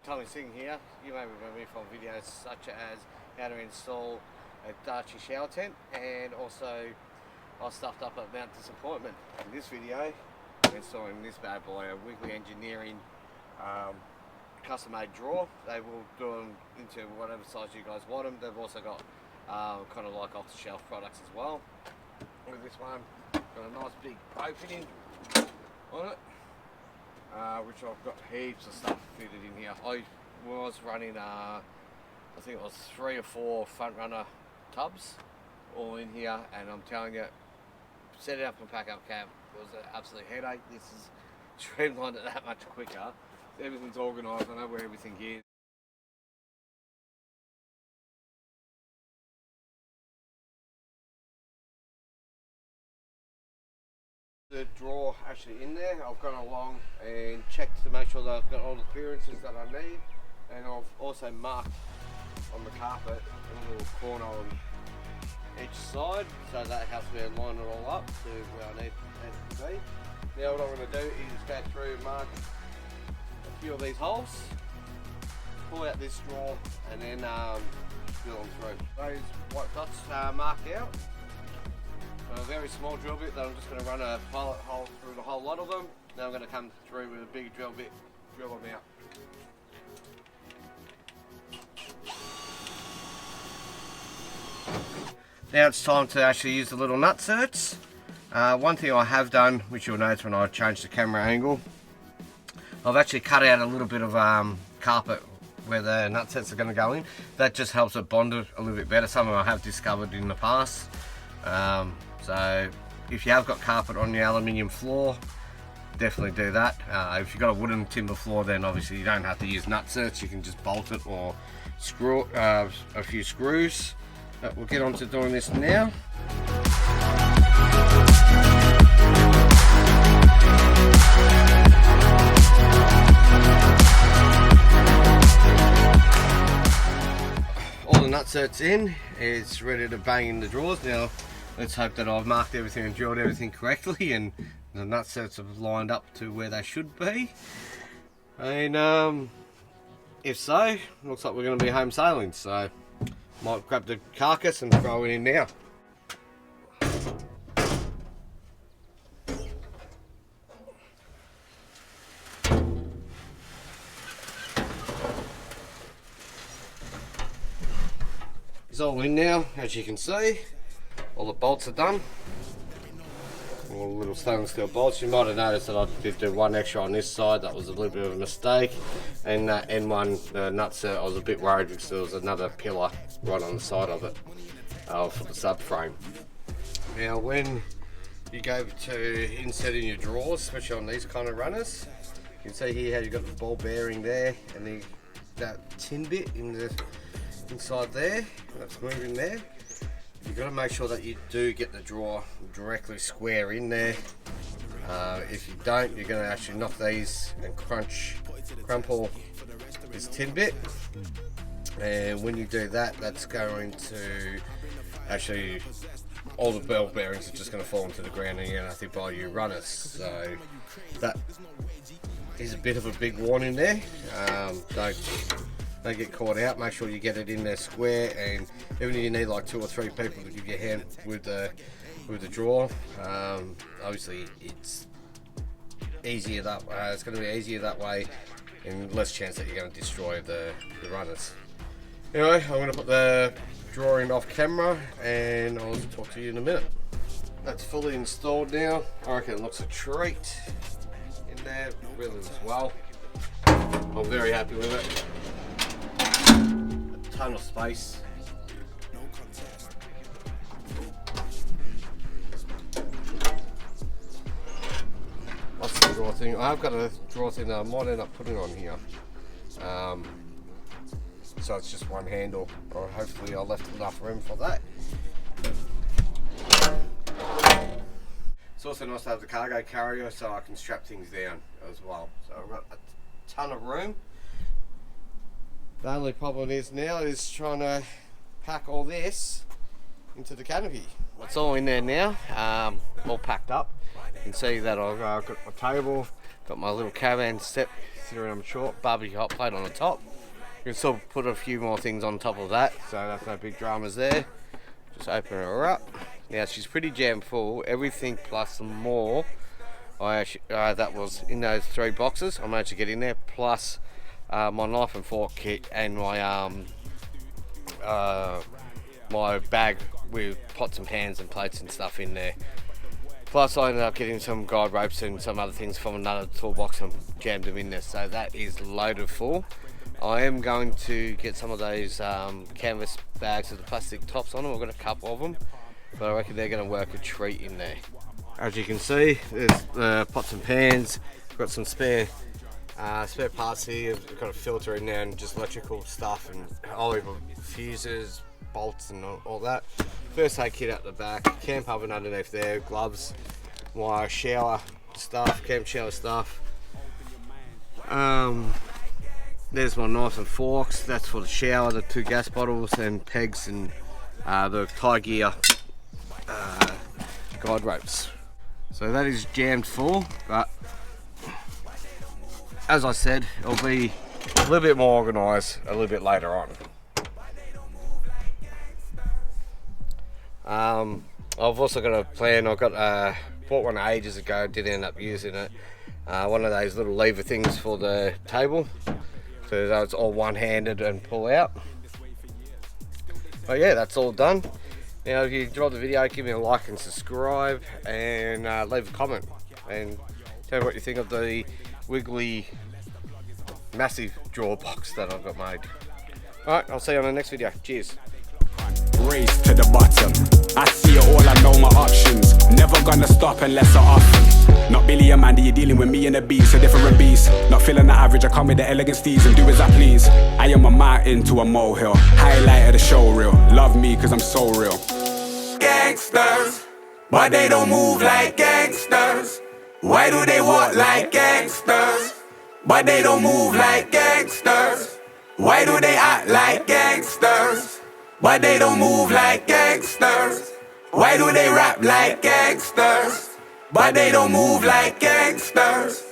Tommy Singh here. You may remember me from videos such as how to install a Darchi shower tent, and also I stuffed up at Mount Disappointment. In this video, I'm installing this bad boy, a Wigley Engineering custom made drawer. They will do them into whatever size you guys want them. They've also got kind of like off the shelf products as well. With this one, got a nice big opening on it, which I've got heaps of stuff fitted in here. I was running I think it was 3 or 4 front runner tubs all in here, and I'm telling you, setting up and pack up camp was an absolute headache. This is streamlined it that much quicker. Everything's organised, I know where everything is. The drawer actually in there, I've gone along and checked to make sure that I've got all the clearances that I need, and I've also marked on the carpet a little corner on each side, so that helps me line it all up to where I need it to be. Now what I'm going to do is go through and mark a few of these holes, pull out this drawer, and then drill them through. Those white dots marked out. A very small drill bit that I'm just going to run a pilot hole through the whole lot of them. Now I'm going to come through with a big drill bit, drill them out. Now it's time to actually use the little nut certs. One thing I have done, which you'll notice when I change the camera angle, I've actually cut out a little bit of carpet where the nut certs are going to go in. That just helps it bond it a little bit better. Something I have discovered in the past. So if you have got carpet on your aluminium floor, definitely do that. If you've got a wooden timber floor, then obviously you don't have to use nut certs. You can just bolt it or screw a few screws. But we'll get on to doing this now. All the nut certs in, it's ready to bang in the drawers now. Let's hope that I've marked everything and drilled everything correctly, and the nut certs have lined up to where they should be. And if so, looks like we're going to be home sailing. So might grab the carcass and throw it in now. It's all in now, as you can see. All the bolts are done. All the little stainless steel bolts. You might have noticed that I did do one extra on this side. That was a little bit of a mistake. And that N1 nut cert, I was a bit worried because there was another pillar right on the side of it for the subframe. Now when you go to inserting your drawers, especially on these kind of runners, you can see here how you've got the ball bearing there, and that tin bit inside there, that's moving there. You've got to make sure that you do get the drawer directly square in there. If you don't, you're going to actually knock these and crumple this tin bit. And when you do that, that's going to actually, all the ball bearings are just going to fall into the ground, and you're going to have to buy your runners. So that is a bit of a big warning there. Don't get caught out. Make sure you get it in there square, and even if you need like 2 or 3 people to give you a hand with the drawer, obviously it's easier that way. It's going to be easier that way, and less chance that you're going to destroy the runners. Anyway, I'm going to put the drawer in off camera, and I'll talk to you in a minute. That's fully installed now. I reckon it looks a treat in there. It really looks well. I'm very happy with it. A ton of space. That's the drawer thing. I've got a drawer thing that I might end up putting on here. So it's just one handle, or hopefully I left enough room for that. It's also nice to have the cargo carrier so I can strap things down as well. So I've got a ton of room. The only problem is now is trying to pack all this into the canopy. It's all in there now, all packed up. You can see that I've got my table Got my little caravan set sitting on short, barbecue hot plate on the top. You can still put a few more things on top of that, so that's no big dramas there. Just open her up. Now she's pretty jam full, everything plus some more. That was in those 3 boxes. I managed to get in there, plus my knife and fork kit and my my bag with pots and pans and plates and stuff in there. Plus I ended up getting some guide ropes and some other things from another toolbox and jammed them in there. So that is loaded full. I am going to get some of those canvas bags with the plastic tops on them. I've got a couple of them, but I reckon they're going to work a treat in there. As you can see, there's the pots and pans. Got some spare parts here. I've got a filter in there and just electrical stuff and olive fuses, bolts and all that. First aid kit out the back, camp oven underneath there, gloves, my shower stuff, camp shower stuff. There's my knives and forks, that's for the shower, the 2 gas bottles and pegs and the tie gear guide ropes. So that is jammed full, but as I said, it'll be a little bit more organised a little bit later on. I've also got a plan. I bought one ages ago, didn't end up using it. One of those little lever things for the table, so that it's all one-handed and pull out. But yeah, that's all done. Now if you enjoyed the video, give me a like and subscribe, and leave a comment and tell me what you think of the Wigley massive drawer box that I've got made. Alright, I'll see you on the next video. Cheers. Race to the bottom. I see it all, I know my options. Never gonna stop unless I often. Not Billy and Mandy, you're dealing with me and the beast, a different beast. Not feeling the average, I come with the elegant steez and do as I please. I am a mountain to a molehill, highlight of the show reel. Love me cause I'm so real. Gangsters, but they don't move like gangsters. Why do they walk like gangsters? But they don't move like gangsters. Why do they act like gangsters? But they don't move like gangsters. Why do they rap like gangsters? But they don't move like gangsters.